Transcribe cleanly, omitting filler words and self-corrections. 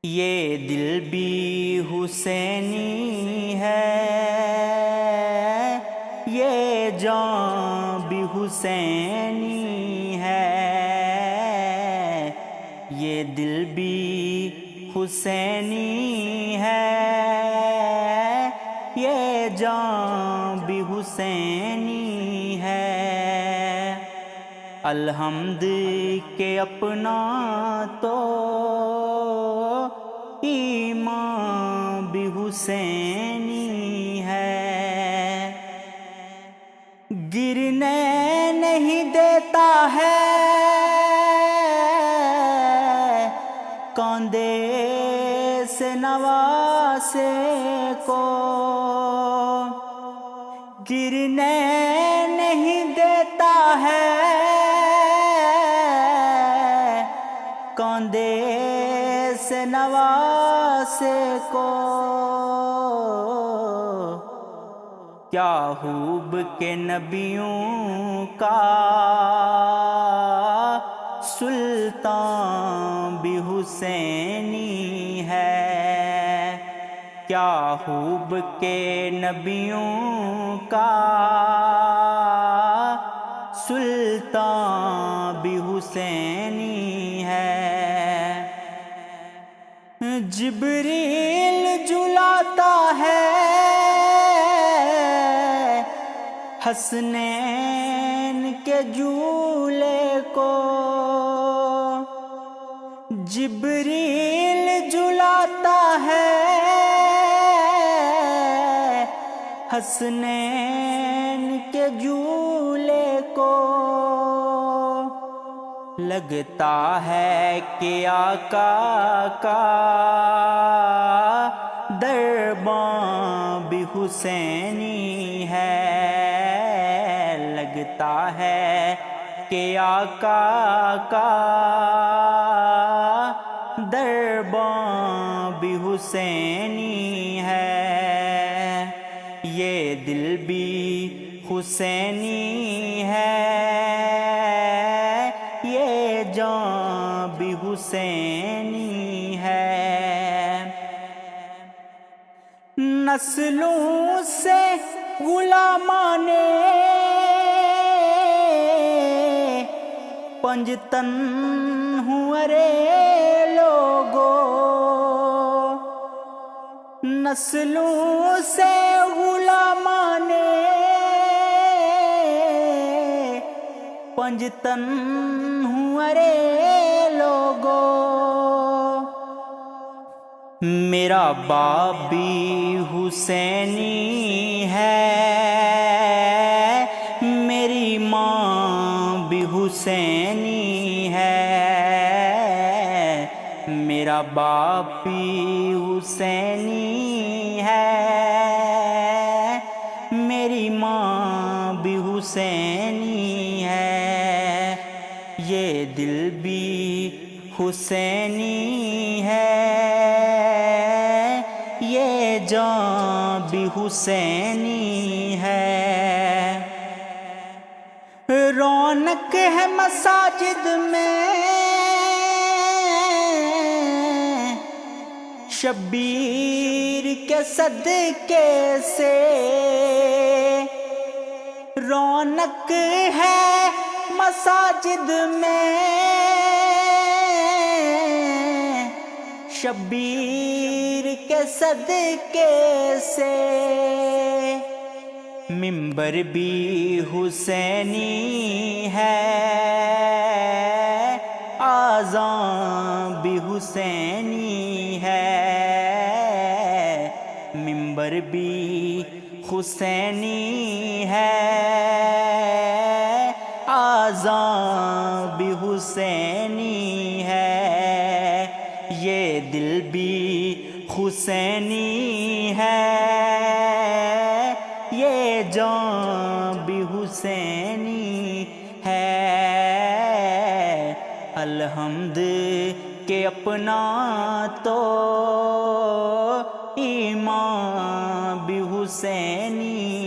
یہ دل بھی حسینی ہے، یہ جان بھی حسینی ہے، یہ دل بھی حسینی ہے، یہ جان بھی حسینی ہے۔ الحمد کہ اپنا تو ایمان بھی حسینی ہے، گرنے نہیں دیتا ہے کاندھے سے نواسے کو، گرنے نہیں دیتا ہے کاندھے سے نواسے کو۔ کیا خوب کے نبیوں کا سلطان بھی حسینی ہے، کیا خوب کے نبیوں کا سلطان بھی حسینی ہے۔ جبریل جلاتا ہے حسنین کے جھولے کو، جبریل جلاتا ہے حسنین کے جھولے کو، لگتا ہے کہ آقا کا دربان بھی حسینی ہے، لگتا ہے کہ آقا کا دربان بھی حسینی ہے، یہ دل بھی حسینی ہے، یہ جان بھی حسینی ہے۔ نسلوں سے غلامان پنجتن ہوں رے لوگو، نسلوں سے غلامان پنجتن ہوں رے لوگو، میرا باپ بھی حسینی ہے، میری ماں بھی حسینی ہے، میرا باپ بھی حسینی ہے، میری ماں بھی حسینی ہے، یہ دل بھی حسینی ہے، یہ جان بھی حسینی ہے۔ رونق ہے مساجد میں شبیر کے صدقے سے، رونق ہے مساجد میں شبیر کے صدقے سے، منبر بھی حسینی ہے، اذان بھی حسینی ہے، منبر بھی حسینی ہے، اذان بھی حسینی ہے، یہ دل بھی حسینی ہے، یہ جان بھی حسینی ہے۔ الحمد کہ اپنا تو ایمان بھی حسینی